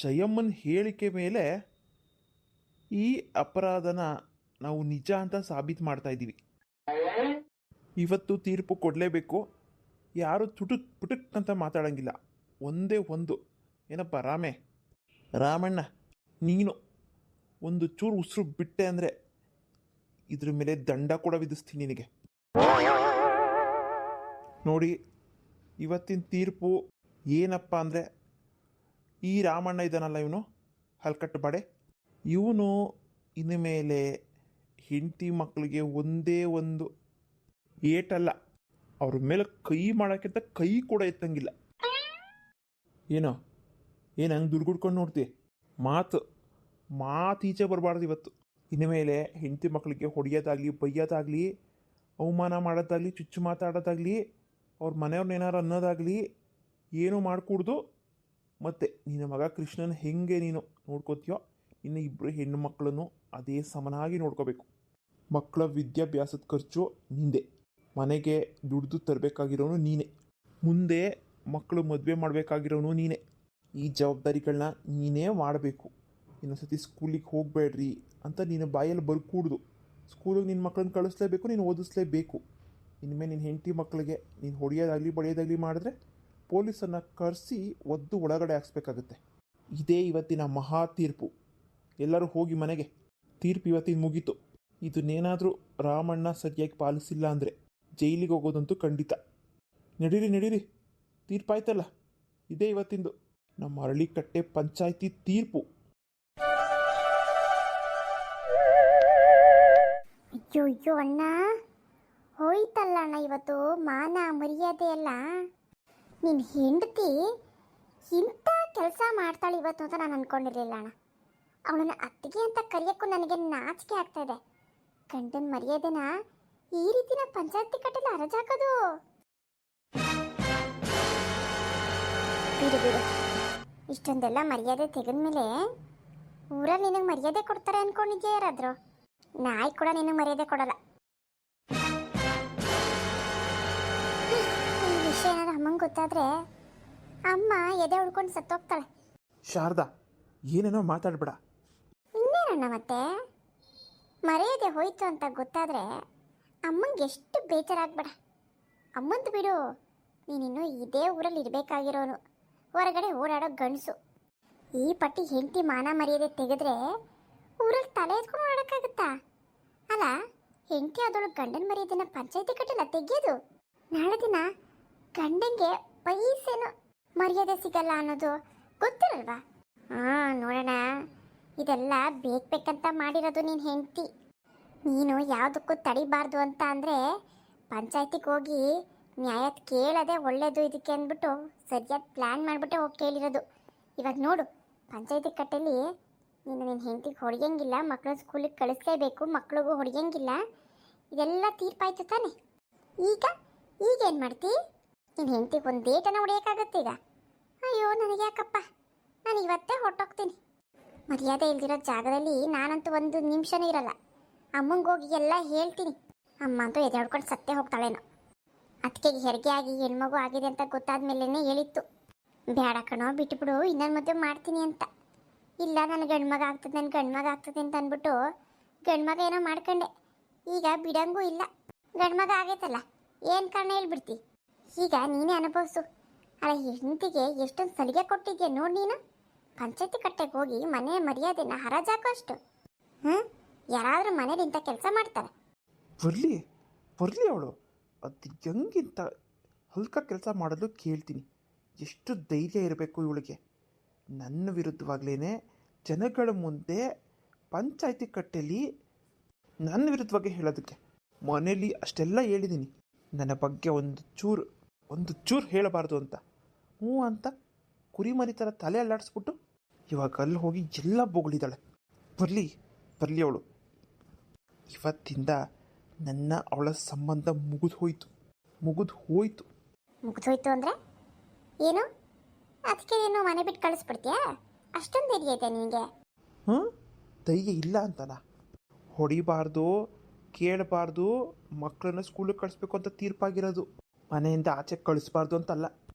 ಜಯಮ್ಮನ ಹೇಳಿಕೆ ಮೇಲೆ ಈ ಅಪರಾಧನ ನಾವು ನಿಜ ಅಂತ ಸಾಬೀತು ಮಾಡ್ತಾ ಇದ್ದೀವಿ. ಇವತ್ತು ತೀರ್ಪು ಕೊಡಲೇಬೇಕು. ಯಾರು ಪುಟುಕ್ ಅಂತ ಮಾತಾಡೋಂಗಿಲ್ಲ. ಒಂದೇ ಒಂದು ಏನಪ್ಪ ರಾಮಣ್ಣ, ನೀನು ಒಂದು ಚೂರು ಉಸಿರು ಬಿಟ್ಟೆ ಅಂದರೆ ಇದ್ರ ಮೇಲೆ ದಂಡ ಕೂಡ ವಿಧಿಸ್ತೀನಿ ನಿನಗೆ. ನೋಡಿ, ಇವತ್ತಿನ ತೀರ್ಪು ಏನಪ್ಪ ಅಂದರೆ, ಈ ರಾಮಣ್ಣ ಇದ್ದಾನಲ್ಲ, ಇವನು ಹಲ್ಕಟ್ಟು ಬಾಡೆ, ಇವನು ಇನ್ನು ಮೇಲೆ ಹೆಂಡತಿ ಮಕ್ಕಳಿಗೆ ಒಂದೇ ಒಂದು ಏಟಲ್ಲ, ಅವ್ರ ಮೇಲೆ ಕೈ ಮಾಡೋಕ್ಕಿಂತ ಕೈ ಕೂಡ ಎತ್ತಂಗಿಲ್ಲ. ಏನು ಹಂಗೆ ದುರ್ಗುಡ್ಕೊಂಡು ನೋಡ್ತೀವಿ? ಮಾತು ಈಚೆ ಬರಬಾರ್ದು ಇವತ್ತು. ಇನ್ನು ಮೇಲೆ ಹೆಂಡತಿ ಮಕ್ಕಳಿಗೆ ಹೊಡೆಯೋದಾಗಲಿ, ಬೈಯೋದಾಗಲಿ, ಅವಮಾನ ಮಾಡೋದಾಗಲಿ, ಚುಚ್ಚು ಮಾತಾಡೋದಾಗಲಿ, ಅವ್ರ ಮನೆಯವ್ರನ್ನ ಏನಾರು ಅನ್ನೋದಾಗಲಿ ಏನೂ ಮಾಡಿಕೊಡ್ದು. ಮತ್ತು ನಿನ್ನ ಮಗ ಕೃಷ್ಣನ ಹೆಂಗೆ ನೀನು ನೋಡ್ಕೋತೀಯೋ, ಇನ್ನು ಇಬ್ಬರು ಹೆಣ್ಣು ಮಕ್ಕಳನ್ನು ಅದೇ ಸಮನಾಗಿ ನೋಡ್ಕೋಬೇಕು. ಮಕ್ಕಳ ವಿದ್ಯಾಭ್ಯಾಸದ ಖರ್ಚು ನಿಂದೆ, ಮನೆಗೆ ದುಡ್ದು ತರಬೇಕಾಗಿರೋನು ನೀನೇ, ಮುಂದೆ ಮಕ್ಕಳು ಮದುವೆ ಮಾಡಬೇಕಾಗಿರೋನು ನೀನೇ. ಈ ಜವಾಬ್ದಾರಿಗಳನ್ನ ನೀನೇ ಮಾಡಬೇಕು. ಇನ್ನೊಂದ್ಸತಿ ಸ್ಕೂಲಿಗೆ ಹೋಗಬೇಡ್ರಿ ಅಂತ ನೀನು ಬಾಯಲ್ಲಿ ಬರ್ಕೂಡ್ದು. ಸ್ಕೂಲಿಗೆ ನಿನ್ನ ಮಕ್ಕಳನ್ನ ಕಳಿಸ್ಲೇಬೇಕು, ನೀನು ಓದಿಸ್ಲೇಬೇಕು. ಇನ್ಮೇಲೆ ನಿನ್ನ ಹೆಂಡತಿ ಮಕ್ಕಳಿಗೆ ನೀನು ಹೊಡೆಯೋದಾಗಲಿ ಬಡಿಯೋದಾಗಲಿ ಮಾಡಿದ್ರೆ ಪೊಲೀಸನ್ನು ಕರೆಸಿ ಒದ್ದು ಒಳಗಡೆ ಹಾಕ್ಸ್ಬೇಕಾಗತ್ತೆ. ಇದೇ ಇವತ್ತಿನ ಮಹಾ ತೀರ್ಪು. ಎಲ್ಲರೂ ಹೋಗಿ ಮನೆಗೆ. ತೀರ್ಪು ಇವತ್ತಿನ ಮುಗೀತು. ಇದನ್ನೇನಾದರೂ ರಾಮಣ್ಣ ಸರಿಯಾಗಿ ಪಾಲಿಸಿಲ್ಲ ಅಂದರೆ ಜೈಲಿಗೆ ಹೋಗೋದಂತೂ ಖಂಡಿತ. ನಡೀರಿ, ತೀರ್ಪಾಯ್ತಲ್ಲ, ಇದೇ ಇವತ್ತಿಂದು ನಮ್ಮ ಅರಳಿಕಟ್ಟೆ ಪಂಚಾಯಿತಿ ತೀರ್ಪು. ಅಯ್ಯೋ ಅಣ್ಣ, ಹೋಯ್ತಲ್ಲ ಅಣ್ಣ ಇವತ್ತು ಮಾನ ಮರ್ಯಾದೆ ಎಲ್ಲ. ನಿನ್ನ ಹೆಂಡತಿ ಇಂಥ ಕೆಲಸ ಮಾಡ್ತಾಳೆ ಇವತ್ತು ಅಂತ ನಾನು ಅಂದ್ಕೊಂಡಿರಲಿಲ್ಲ ಅಣ್ಣ. ಅವಳನ್ನು ಅತ್ತಿಗೆ ಅಂತ ಕರೆಯೋಕ್ಕೂ ನನಗೆ ನಾಚಿಕೆ ಆಗ್ತಾ ಇದೆ. ಗಂಡನ ಮರ್ಯಾದೆನ ಈ ರೀತಿನ ಪಂಚಾಯತಿ ಕಟ್ಟೆಲ್ಲ ಹರಜಾಕೋದು. ಬಿಡು, ಇಷ್ಟೊಂದೆಲ್ಲ ಮರ್ಯಾದೆ ತೆಗೆದ್ಮೇಲೆ ಊರಲ್ಲಿ ನಿನಗೆ ಮರ್ಯಾದೆ ಕೊಡ್ತಾರೆ ಅನ್ಕೊಂಡಿದ್ಯಾ? ಯಾರಾದ್ರು ನಾಯಿ ಕೂಡ ನಿನಗೆ ಮರ್ಯಾದೆ ಕೊಡಲ್ಲ. ಈ ವಿಷಯ ಏನಾದ್ರು ಅಮ್ಮಂಗೆ ಗೊತ್ತಾದ್ರೆ ಅಮ್ಮ ಎದೆ ಉಳ್ಕೊಂಡು ಸತ್ತೋಗ್ತಾಳೆ. ಶಾರದಾ, ಏನೇನೋ ಮಾತಾಡ್ಬೇಡ. ಇನ್ನೇನಣ್ಣ, ಮತ್ತೆ ಮರ್ಯಾದೆ ಹೋಯ್ತು ಅಂತ ಗೊತ್ತಾದ್ರೆ ಅಮ್ಮಂಗೆ ಎಷ್ಟು ಬೇಜಾರಾಗ್ಬೇಡ. ಅಮ್ಮಂದು ಬಿಡು, ನೀನಿನ್ನು ಇದೇ ಊರಲ್ಲಿ ಇರಬೇಕಾಗಿರೋನು, ಹೊರಗಡೆ ಓಡಾಡೋ ಗಂಡಸು. ಈ ಪಟ್ಟಿ ಹೆಂಡತಿ ಮಾನ ಮರ್ಯಾದೆ ತೆಗೆದ್ರೆ ಊರಲ್ಲಿ ತಲೆ ಎತ್ಕೊಂಡು ಓಡಾಡೋಕ್ಕಾಗುತ್ತಾ? ಅಲ್ಲ, ಹೆಂಡತಿ ಆದವಳು ಗಂಡನ ಮರ್ಯಾದೆನ ಪಂಚಾಯತಿ ಕಟ್ಟೆಲ್ಲ ತೆಗೆಯೋದು. ನಾಳೆ ದಿನ ಗಂಡಂಗೆ ಪೈಸೇನು ಮರ್ಯಾದೆ ಸಿಗಲ್ಲ ಅನ್ನೋದು ಗೊತ್ತಿರಲ್ವಾ? ನೋಡೋಣ, ಇದೆಲ್ಲ ಬೇಕಂತ ಮಾಡಿರೋದು ನಿನ್ನ ಹೆಂಡತಿ. ನೀನು ಯಾವುದಕ್ಕೂ ತಡಿಬಾರ್ದು ಅಂತ ಅಂದರೆ ಪಂಚಾಯತಿಗೆ ಹೋಗಿ ನ್ಯಾಯ ಕೇಳದೆ ಒಳ್ಳೇದು ಇದಕ್ಕೆ ಅಂದ್ಬಿಟ್ಟು ಸರಿಯಾದ ಪ್ಲ್ಯಾನ್ ಮಾಡಿಬಿಟ್ಟೆ ಹೋಗಿ ಕೇಳಿರೋದು. ಇವಾಗ ನೋಡು, ಪಂಚಾಯತಿ ಕಟ್ಟೆಯಲ್ಲಿ ನೀನು ನಿನ್ನ ಹೆಂಡತಿಗೆ ಹೊಡೆಯಂಗಿಲ್ಲ, ಮಕ್ಕಳು ಸ್ಕೂಲಿಗೆ ಕಳಿಸ್ಲೇಬೇಕು, ಮಕ್ಳಿಗೂ ಹೊಡೆಯಂಗಿಲ್ಲ, ಇದೆಲ್ಲ ತೀರ್ಪಾಯ್ತು ತಾನೆ. ಈಗೇನು ಮಾಡ್ತಿ? ನಿನ್ನ ಹೆಂಡತಿಗೆ ಒಂದು ಡೇಟನ್ನು ಹೊಡೆಯೋಕ್ಕಾಗತ್ತೆ ಈಗ? ಅಯ್ಯೋ ನನಗೆ ಯಾಕಪ್ಪ, ನಾನು ಇವತ್ತೇ ಹೊರಟೋಗ್ತೀನಿ. ಮರ್ಯಾದೆ ಇಲ್ದಿರೋ ಜಾಗದಲ್ಲಿ ನಾನಂತೂ ಒಂದು ನಿಮಿಷನೂ ಇರಲ್ಲ. ಅಮ್ಮಂಗೆ ಹೋಗಿ ಎಲ್ಲ ಹೇಳ್ತೀನಿ. ಅಮ್ಮ ಅಂತೂ ಎದೆ ಹೊಡ್ಕೊಂಡು ಸತ್ತೇ ಹೋಗ್ತಾಳೇನೋ. ಅದಕ್ಕೆ ಹೆರಿಗೆ ಆಗಿ ಹೆಣ್ಮಗು ಆಗಿದೆ ಅಂತ ಗೊತ್ತಾದ ಮೇಲೇ ಹೇಳಿತ್ತು, ಬೇಡ ಕಣೋ ಬಿಟ್ಬಿಡು, ಇನ್ನೊಂದು ಮದುವೆ ಮಾಡ್ತೀನಿ ಅಂತ. ಇಲ್ಲ, ನನ್ನ ಗಂಡ್ಮಗ ಆಗ್ತದೆ ಅಂತ ಅಂದ್ಬಿಟ್ಟು ಗಂಡ್ಮಗ ಏನೋ ಮಾಡ್ಕೊಂಡೆ. ಈಗ ಬಿಡಂಗೂ ಇಲ್ಲ, ಗಂಡ್ಮಗ ಆಗೈತಲ್ಲ, ಏನು ಕಾರಣ ಹೇಳ್ಬಿಡ್ತಿ? ಈಗ ನೀನೇ ಅನುಭವಿಸು. ಅಲ್ಲ, ಹೆಂಡತಿಗೆ ಎಷ್ಟೊಂದು ಸಲಿಗೆ ಕೊಟ್ಟಿದ್ಯಾ ನೋಡಿ ನೀನು. ಪಂಚಾಯತಿ ಕಟ್ಟೆಗೆ ಹೋಗಿ ಮನೆ ಮರ್ಯಾದೆನ ಹರಾಜಾಕೋ ಅಷ್ಟು. ಯಾರಾದರೂ ಮನೇಲಿ ಇಂಥ ಕೆಲಸ ಮಾಡ್ತಾರೆ? ಬರಲಿ ಅವಳು. ಅದು ಹೆಂಗಿಂತ ಹಲ್ಕ ಕೆಲಸ ಮಾಡಲು ಕೇಳ್ತೀನಿ. ಎಷ್ಟು ಧೈರ್ಯ ಇರಬೇಕು ಇವಳಿಗೆ. ನನ್ನ ವಿರುದ್ಧವಾಗ್ಲೇ ಜನಗಳ ಮುಂದೆ ಪಂಚಾಯತಿ ಕಟ್ಟೆಯಲ್ಲಿ ನನ್ನ ವಿರುದ್ಧವಾಗಿ ಹೇಳೋದಕ್ಕೆ. ಮನೇಲಿ ಅಷ್ಟೆಲ್ಲ ಹೇಳಿದ್ದೀನಿ, ನನ್ನ ಬಗ್ಗೆ ಒಂದು ಚೂರು ಹೇಳಬಾರ್ದು ಅಂತ. ಹ್ಞೂ ಅಂತ ಕುರಿಮರಿ ಥರ ತಲೆ ಅಲ್ಲಾಡಿಸ್ಬಿಟ್ಟು ಇವಾಗ ಅಲ್ಲಿ ಹೋಗಿ ಎಲ್ಲ ಬೊಗಳಿದ್ದಾಳೆ. ಬರಲಿ ಅವಳು. ಇವತ್ತಿಂದ ನನ್ನ ಅವಳ ಸಂಬಂಧ ಮುಗಿದು ಹೋಯ್ತು ಅಂದರೆ ಏನು? ಅದಕ್ಕೆ ನೀನು ಮನೆ ಬಿಟ್ಟು ಕಳಿಸ್ಬಿಡ್ತೀಯಾ? ಅಷ್ಟೊಂದು ಧೈರ್ಯ ಇದೆ ನಿನಗೆ? ಧೈರ್ಯ ಇಲ್ಲ ಅಂತನಾ? ಹೊಡಿಬಾರ್ದು, ಕೇಳಬಾರ್ದು, ಮಕ್ಕಳನ್ನ ಸ್ಕೂಲಿಗೆ ಕಳಿಸ್ಬೇಕು ಅಂತ ತೀರ್ಪಾಗಿರೋದು. ಮನೆಯಿಂದ ಆಚೆ ಕಳಿಸ್ಬಾರ್ದು ಅಂತಲ್ಲ.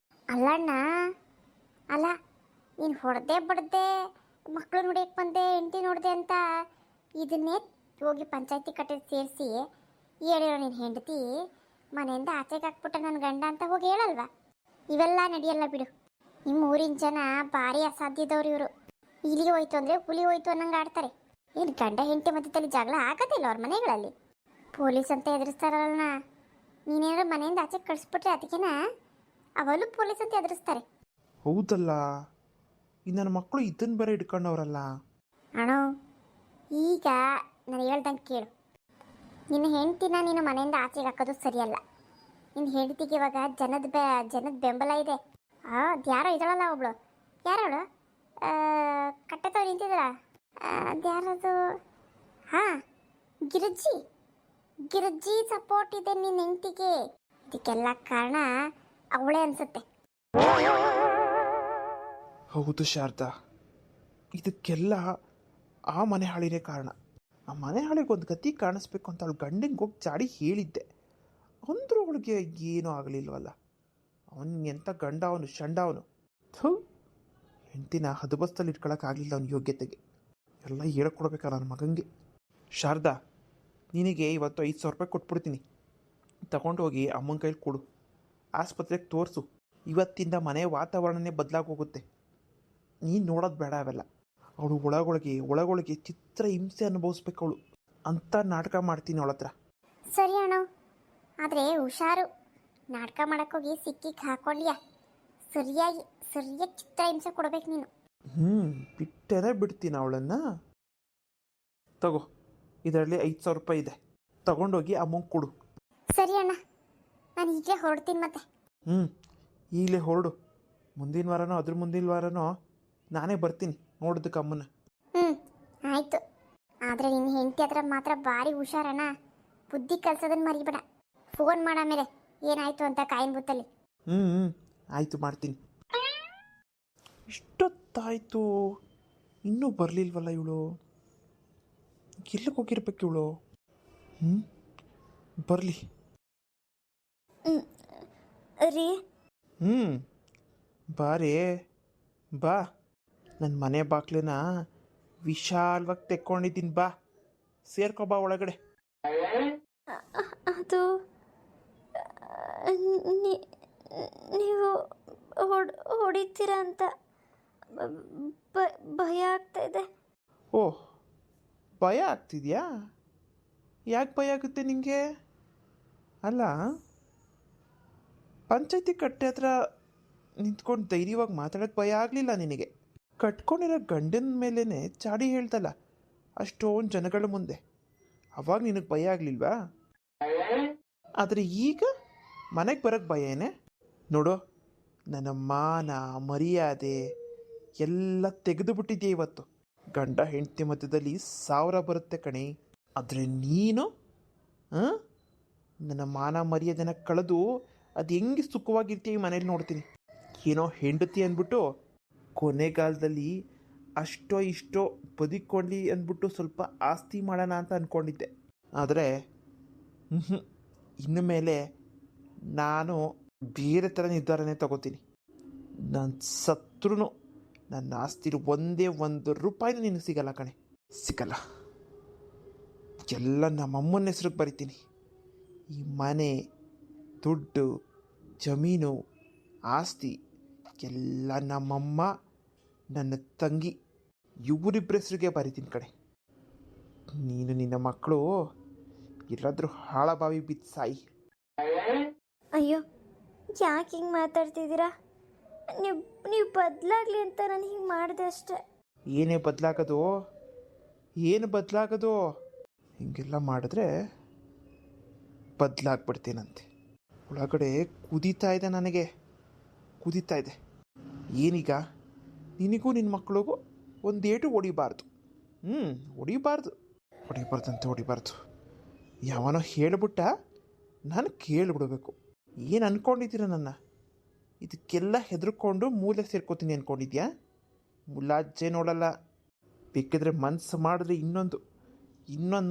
ಅಲ್ಲಣ್ಣ, ಅಲ್ಲ, ನೀನು ಹೊಡೆದೇ ಬಡ್ದೆ ಮಕ್ಕಳು ನೋಡಿಯಕ್ಕೆ ಬಂದೆ ಹೆಂಡತಿ ನೋಡಿದೆ ಅಂತ ಇದನ್ನೇ ಹೋಗಿ ಪಂಚಾಯತಿ ಕಟ್ಟೆ ಸೇರಿಸಿ ಹೇಳಿರೋ ನಿನ್ನ ಹೆಂಡತಿ ಮನೆಯಿಂದ ಆಚೆಗೆ ಹಾಕ್ಬಿಟ್ಟ ನನ್ನ ಗಂಡ ಅಂತ ಹೋಗಿ ಹೇಳಲ್ವಾ? ಇವೆಲ್ಲ ನಡೆಯಲ್ಲ ಬಿಡು. ನಿಮ್ಮ ಊರಿನ ಜನ ಭಾರಿ ಅಸಾಧ್ಯದವ್ರು ಇವರು. ಇಲಿ ಹೋಯ್ತು ಅಂದರೆ ಹುಲಿ ಹೋಯ್ತು ಅನ್ನಂಗೆ ಆಡ್ತಾರೆ. ಏನು ಗಂಡ ಹೆಂಡತಿ ಮಧ್ಯದಲ್ಲಿ ಜಗಳ ಆಗೋದಿಲ್ಲ ಅವ್ರ ಮನೆಗಳಲ್ಲಿ. ಪೊಲೀಸ್ ಅಂತ ಎದುರಿಸ್ತಾರಲ್ಲ, ನೀನೇನಾದ್ರು ಮನೆಯಿಂದ ಆಚೆ ಕಳಿಸ್ಬಿಟ್ರೆ ಅದಕ್ಕೆನ ಅವಳು ಪೊಲೀಸ್ ಅಂತ ಎದುರಿಸ್ತಾರೆ. ಹೌದಲ್ಲ, ಈ ನನ್ನ ಮಕ್ಕಳು ಇದನ್ನು ಬೇರೆ ಇಟ್ಕೊಂಡವ್ರಲ್ಲ. ಅಣ್ಣ ಈಗ ನಾನು ಹೇಳ್ದಂಗೆ ಕೇಳು. ನಿನ್ನ ಹೆಂಡ್ತಿನ ನೀನು ಮನೆಯಿಂದ ಆಚೆಗೆ ಹಾಕೋದು ಸರಿಯಲ್ಲ. ನಿನ್ನ ಹೆಂಡತಿಗೆ ಇವಾಗ ಜನದ ಬೆಂಬಲ ಇದೆ. ಅದ್ಯಾರೋ ಇದ್ದಾಳಲ್ಲ ಒಬ್ಳು, ಯಾರವಳು ಕಟ್ಟೆತವ ನಿಂತಿದ್ದಾಳ, ಅದ್ಯಾರದು? ಹಾಂ, ಗಿರಜ್ಜಿ ಸಪೋರ್ಟ್ ಇದೆ ನಿನ್ನ ಹೆಂಡತಿಗೆ. ಇದಕ್ಕೆಲ್ಲ ಕಾರಣ ಅವಳೇ ಅನ್ಸುತ್ತೆ. ಹೌದು ಶಾರದಾ, ಇದಕ್ಕೆಲ್ಲ ಆ ಮನೆ ಹಾಳಿನೇ ಕಾರಣ. ಆ ಮನೆ ಹಾಳಿಗೆ ಒಂದು ಗತಿ ಕಾಣಿಸ್ಬೇಕು ಅಂತ ಅವಳು ಗಂಡಿಗೆ ಹೋಗಿ ಚಾಡಿ ಹೇಳಿದ್ದೆ. ಅಂದರೂ ಅವಳಿಗೆ ಏನೂ ಆಗಲಿಲ್ವಲ್ಲ. ಅವನು ಎಂಥ ಗಂಡ, ಅವನು ಶಂಡ ಅವನು. ಹೆಂಡತಿನ ಹದಬಸ್ತಲ್ಲಿ ಇಟ್ಕೊಳಕ್ಕಾಗಲಿಲ್ಲ ಅವನ ಯೋಗ್ಯತೆಗೆ. ಎಲ್ಲ ಹೇಳ್ಕೊಡ್ಬೇಕ ನನ್ನ ಮಗನಿಗೆ. ಶಾರದಾ, ನಿನಗೆ ಇವತ್ತು 5,000 ರೂಪಾಯಿ ಕೊಟ್ಬಿಡ್ತೀನಿ. ತಗೊಂಡೋಗಿ ಅಮ್ಮನ ಕೈಲಿ ಕೊಡು, ಆಸ್ಪತ್ರೆಗೆ ತೋರಿಸು. ಇವತ್ತಿಂದ ಮನೆ ವಾತಾವರಣನೇ ಬದಲಾಗೋಗುತ್ತೆ. ನೀನು ನೋಡೋದು ಬೇಡ ಅವೆಲ್ಲ. ಅವಳು ಒಳಗೊಳಗೆ ಚಿತ್ರ ಹಿಂಸೆ ಅನುಭವಿಸ್ಬೇಕು ಅವಳು. ಅಂಥ ನಾಟಕ ಮಾಡ್ತೀನಿ ಅವಳ ಹತ್ರ. ಸರಿ ಅಣ್ಣ, ಆದರೆ ಹುಷಾರು. ನಾಟಕ ಮಾಡೋಕ್ಕೋಗಿ ಸಿಕ್ಕಿಗೆ ಹಾಕೊಳ್ಳಿಯ. ಸರಿಯಾಗಿ ಚಿತ್ರ ಹಿಂಸೆ ಕೊಡ್ಬೇಕು ನೀನು. ಬಿಟ್ಟರೆ ಬಿಡ್ತೀನಿ ಅವಳನ್ನು. ತಗೋ, ಇದರಲ್ಲಿ 5,000 ರೂಪಾಯಿ ಇದೆ. ತಗೊಂಡೋಗಿ ಅಮ್ಮಂಗೆ ಕೊಡು. ಸರಿ ಅಣ್ಣ, ನಾನು ಈಗಲೇ ಹೊರಡ್ತೀನಿ ಮತ್ತೆ. ಈಗಲೇ ಹೊರಡು. ಮುಂದಿನ ವಾರನೋ ಅದ್ರ ಮುಂದಿನ ವಾರನೋ ನಾನೇ ಬರ್ತೀನಿ ನೋಡೋದಕ್ಕೆ ಅಮ್ಮನ. ಆಯಿತು. ಆದರೆ ನಿನ್ನ ಹೆಂಡತಿ ಹತ್ರ ಮಾತ್ರ ಭಾರಿ ಹುಷಾರಣ್ಣ. ಬುದ್ಧಿ ಕಲ್ಸೋದನ್ನು ಮರಿಬೇಡ. ಫೋನ್ ಮಾಡ ಮೇಲೆ ಏನಾಯಿತು ಅಂತ ಕಾಯಿನ ಬುತ್ತಲ್ಲಿ. ಆಯಿತು, ಮಾಡ್ತೀನಿ. ಇಷ್ಟೊತ್ತಾಯಿತು ಇನ್ನೂ ಬರಲಿಲ್ವಲ್ಲ ಇವಳು. ಎಲ್ಲಿಗೆ ಹೋಗಿರ್ಬೇಕು ಇವಳು? ಬರಲಿ ರೀ. ಬಾರೇ ಬಾ. ನನ್ನ ಮನೆ ಬಾಕ್ಲನ್ನ ವಿಶಾಲವಾಗಿ ತೆಕ್ಕೊಂಡಿದ್ದೀನಿ. ಬಾ, ಸೇರ್ಕೊ, ಬಾ ಒಳಗಡೆ. ಅದು ನೀವು ಹೊಡಿತೀರಾ ಅಂತ ಭಯ ಆಗ್ತಾ ಇದೆ. ಓಹ್, ಭಯ ಆಗ್ತಿದ್ಯಾ? ಯಾಕೆ ಭಯ ಆಗುತ್ತೆ ನಿಮಗೆ? ಅಲ್ಲ, ಪಂಚಾಯತಿ ಕಟ್ಟೆ ಹತ್ರ ನಿಂತ್ಕೊಂಡು ಧೈರ್ಯವಾಗಿ ಮಾತಾಡೋಕ್ಕೆ ಭಯ ಆಗಲಿಲ್ಲ ನಿನಗೆ? ಕಟ್ಕೊಂಡಿರೋ ಗಂಡನ ಮೇಲೇ ಚಾಡಿ ಹೇಳ್ತಲ್ಲ ಅಷ್ಟೊಂದು ಜನಗಳ ಮುಂದೆ, ಅವಾಗ ನಿನಗೆ ಭಯ ಆಗಲಿಲ್ವಾ? ಆದರೆ ಈಗ ಮನೆಗೆ ಬರೋಕ್ಕೆ ಭಯ ಏನೇ? ನೋಡು, ನನ್ನ ಮಾನ ಮರ್ಯಾದೆ ಎಲ್ಲ ತೆಗೆದು ಬಿಟ್ಟಿದ್ಯಾ ಇವತ್ತು. ಗಂಡ ಹೆಂಡತಿ ಮಧ್ಯದಲ್ಲಿ 1000 ಬರುತ್ತೆ ಕಣೆ. ಆದರೆ ನೀನು ನನ್ನ ಮಾನ ಮರ್ಯಾದೆನ ಕಳೆದು ಅದು ಹೆಂಗೆ ಸುಖವಾಗಿರ್ತೀಯ ಈ ಮನೇಲಿ ನೋಡ್ತೀನಿ. ಏನೋ ಹೆಂಡತಿ ಅಂದ್ಬಿಟ್ಟು ಕೊನೆಗಾಲದಲ್ಲಿ ಅಷ್ಟೋ ಇಷ್ಟೋ ಬದುಕೊಳ್ಳಿ ಅಂದ್ಬಿಟ್ಟು ಸ್ವಲ್ಪ ಆಸ್ತಿ ಮಾಡೋಣ ಅಂತ ಅಂದ್ಕೊಂಡಿದ್ದೆ. ಆದರೆ ಇನ್ನು ಮೇಲೆ ನಾನು ಬೇರೆ ಥರ ನಿರ್ಧಾರನೇ ತಗೋತೀನಿ. ನಾನು ಸತ್ರೂ ನನ್ನ ಆಸ್ತಿರು ಒಂದೇ ₹1 ನಿನಗೆ ಸಿಗಲ್ಲ ಕಣೆ, ಸಿಗಲ್ಲ. ಎಲ್ಲ ನಮ್ಮಮ್ಮನ ಹೆಸ್ರಿಗೆ ಬರಿತೀನಿ. ಈ ಮನೆ, ದುಡ್ಡು, ಜಮೀನು, ಆಸ್ತಿ ಎಲ್ಲ ನಮ್ಮಮ್ಮ, ನನ್ನ ತಂಗಿ ಇವರಿಬ್ಬರ ಹೆಸ್ರಿಗೆ ಬರಿತೀನಿ ಕಣೆ. ನೀನು ನಿನ್ನ ಮಕ್ಕಳು ಎಲ್ಲಾದರೂ ಹಾಳಬಾವಿ ಬಿದ್ದು ಸಾಯಿ. ಅಯ್ಯೋ, ಯಾಕೆ ಹಿಂಗೆ ಮಾತಾಡ್ತಿದ್ದೀರಾ? ನೀವು ಬದಲಾಗಲಿ ಅಂತ ನಾನು ಹಿಂಗೆ ಮಾಡಿದೆ ಅಷ್ಟೆ. ಏನೇ ಬದಲಾಗೋದು? ಏನು ಬದಲಾಗೋದು? ಹಿಂಗೆಲ್ಲ ಮಾಡಿದ್ರೆ ಬದಲಾಗ್ಬಿಡ್ತೀನಂತೆ. ಒಳಗಡೆ ಕುದೀತಾ ಇದೆ, ನನಗೆ ಕುದೀತಾ ಇದೆ. ಏನೀಗ ನಿನಗೂ ನಿನ್ನ ಮಕ್ಕಳಿಗೂ ಒಂದೇಟು ಹೊಡಿಬಾರ್ದು. ಹೊಡಿಬಾರ್ದು. ಯಾವನೋ ಹೇಳ್ಬಿಟ್ಟ, ನಾನು ಕೇಳಿಬಿಡ್ಬೇಕು. ಏನು ಅಂದ್ಕೊಂಡಿದ್ದೀರ ನನ್ನ? ಇದಕ್ಕೆಲ್ಲ ಹೆದರ್ಕೊಂಡು ಮೂಲೆ ಸೇರ್ಕೋತೀನಿ ಅಂದ್ಕೊಂಡಿದ್ಯಾ? ಮುಲಾಜೆ ನೋಡಲ್ಲ. ಬೇಕಿದ್ರೆ ಮನಸ್ಸು ಮಾಡಿದ್ರೆ ಇನ್ನೊಂದು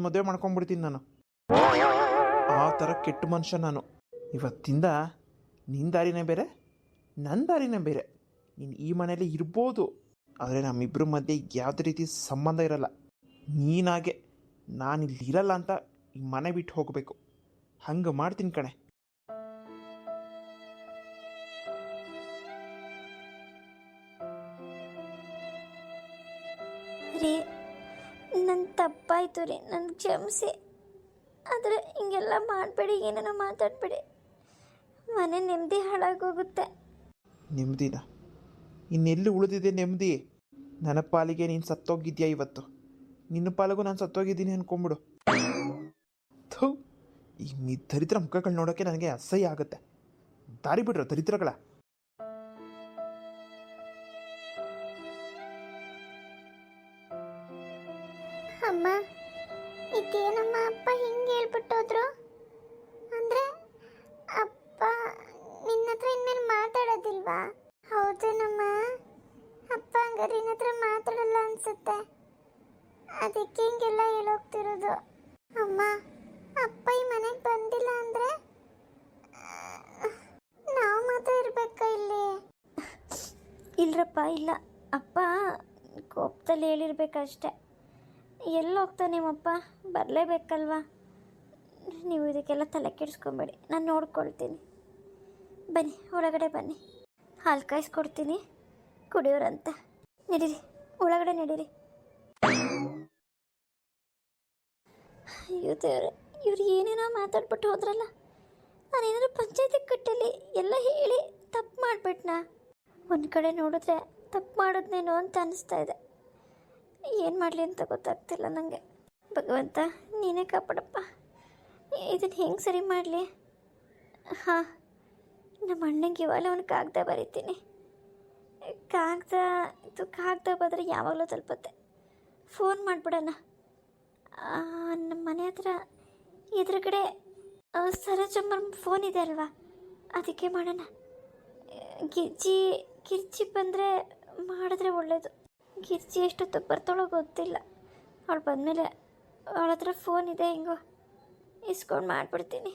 ಮದುವೆ ಮಾಡ್ಕೊಂಡ್ಬಿಡ್ತೀನಿ ನಾನು. ಆ ಥರ ಕೆಟ್ಟ ಮನುಷ್ಯ ನಾನು. ಇವತ್ತಿಂದ ನಿನ್ನ ದಾರಿನೇ ಬೇರೆ, ನನ್ನ ದಾರಿನೇ ಬೇರೆ. ನೀನು ಈ ಮನೇಲಿ ಇರ್ಬೋದು, ಆದರೆ ನಮ್ಮಿಬ್ಬರ ಮಧ್ಯೆ ಯಾವುದೇ ರೀತಿ ಸಂಬಂಧ ಇರಲ್ಲ. ನೀನಾಗೆ ನಾನಿಲ್ಲಿ ಇರಲ್ಲ ಅಂತ ಈ ಮನೆ ಬಿಟ್ಟು ಹೋಗಬೇಕು. ಹಂಗೆ ಮಾಡ್ತೀನಿ ಕಣೆ. ರೀ, ನನ್ನ ತಪ್ಪಾಯಿತು ರೀ, ನನ್ನ ಕ್ಷಮಿಸಿ. ಆದರೆ ಹಿಂಗೆಲ್ಲ ಮಾಡಬೇಡಿ, ಏನೇನೋ ಮಾತಾಡಬೇಡಿ. ಮನೆ ನೆಮ್ಮದಿ ಹಾಳಾಗೋಗುತ್ತೆ. ನೆಮ್ಮದಿನ? ಇನ್ನೆಲ್ಲಿ ಉಳಿದಿದೆ ನೆಮ್ಮದಿ? ನನ್ನ ಪಾಲಿಗೆ ನೀನು ಸತ್ತೋಗಿದ್ಯಾ ಇವತ್ತು. ನಿನ್ನ ಪಾಲಿಗೂ ನಾನು ಸತ್ತೋಗಿದ್ದೀನಿ ಅಂದ್ಕೊಂಬಿಡು. ಥೂ, ಈ ದರಿದ್ರ ಮುಖಗಳು ನೋಡೋಕ್ಕೆ ನನಗೆ ಅಸಹ್ಯ ಆಗುತ್ತೆ. ದಾರಿ ಬಿಡ್ರೋ ದರಿದ್ರಗಳ. ಅಮ್ಮ, ಇದೇನಮ್ಮ ಅಪ್ಪ ಹಿಂಗೆ ಹೇಳ್ಬಿಟ್ಟೋದ್ರು? ಅಂದರೆ ಅಪ್ಪ ನಿನ್ನ ಹತ್ರ ಇನ್ಮೇಲೆ ಮಾತಾಡೋದಿಲ್ವಾ? ಹೌದೇನಮ್ಮ? ಅಪ್ಪ ಹಂಗಾರೆ ನಿನ್ನ ಹತ್ರ ಮಾತಾಡಲ್ಲ ಅನ್ಸುತ್ತೆ. ಅದಕ್ಕೆ ಹಿಂಗೆಲ್ಲ ಹೇಳೋಗ್ತಿರೋದು. ಅಮ್ಮ, ಅಪ್ಪ ಈ ಮನೆಗೆ ಬಂದಿಲ್ಲ ಅಂದರೆ ನಾವು ಮಾತ್ರ ಇರಬೇಕಾ ಇಲ್ಲಿ? ಇಲ್ಲರಪ್ಪ, ಇಲ್ಲ. ಅಪ್ಪ ಕೋಪದಲ್ಲಿ ಹೇಳಿರ್ಬೇಕಷ್ಟೆ. ಎಲ್ಲಿ ಹೋಗ್ತಾ ನಿಮ್ಮಪ್ಪ? ಬರಲೇಬೇಕಲ್ವಾ? ನೀವು ಇದಕ್ಕೆಲ್ಲ ತಲೆ ಕೆಡಿಸ್ಕೊಬೇಡಿ, ನಾನು ನೋಡ್ಕೊಳ್ತೀನಿ. ಬನ್ನಿ, ಒಳಗಡೆ ಬನ್ನಿ. ಹಾಲು ಕಾಯಿಸ್ಕೊಡ್ತೀನಿ, ಕುಡಿಯೋರಂತ. ನಡೀರಿ, ಒಳಗಡೆ ನಡೀರಿ. ಅಯ್ಯೋ ದೇವ್ರೆ, ಇವ್ರು ಏನೇನೋ ಮಾತಾಡ್ಬಿಟ್ಟು ಹೋದ್ರಲ್ಲ. ನಾನೇನಾದ್ರು ಪಂಚಾಯತಿ ಕಟ್ಟಲಿ ಎಲ್ಲ ಹೇಳಿ ತಪ್ಪು ಮಾಡಿಬಿಟ್ನಾ? ಒಂದು ಕಡೆ ನೋಡಿದ್ರೆ ತಪ್ಪು ಮಾಡೋದ್ನೇನೋ ಅಂತ ಅನ್ನಿಸ್ತಾ ಇದೆ. ಏನು ಮಾಡಲಿ ಅಂತ ಗೊತ್ತಾಗ್ತಿಲ್ಲ ನನಗೆ. ಭಗವಂತ, ನೀನೇ ಕಾಪಾಡಪ್ಪ. ಇದನ್ನು ಹೆಂಗೆ ಸರಿ ಮಾಡಲಿ? ಹಾಂ, ನಮ್ಮ ಅಣ್ಣಂಗೆ ಇವಾಗಲೇ ಒಂದು ಕಾಗದ ಬರೀತೀನಿ. ಕಾಗದ ಬರೆದ್ರೆ ಯಾವಾಗಲೂ ತಲುಪುತ್ತೆ. ಫೋನ್ ಮಾಡಿಬಿಡೋಣ. ನಮ್ಮ ಮನೆ ಹತ್ರ ಎದುರುಗಡೆ ಸರೋಜಮ್ಮನ ಫೋನ್ ಇದೆ ಅಲ್ವಾ, ಅದಕ್ಕೆ ಮಾಡೋಣ. ಗಿರ್ಜಿ ಬಂದರೆ ಮಾಡಿದ್ರೆ ಒಳ್ಳೆಯದು. ಗಿರ್ಜಿ ಎಷ್ಟೊತ್ತಿಗೆ ಬರ್ತಾಳೋ ಗೊತ್ತಿಲ್ಲ. ಅವಳು ಬಂದಮೇಲೆ ಅವಳ ಹತ್ರ ಫೋನ್ ಇದೆ, ಹೆಂಗೋ ಇಸ್ಕೊಂಡು ಮಾಡಿಬಿಡ್ತೀನಿ.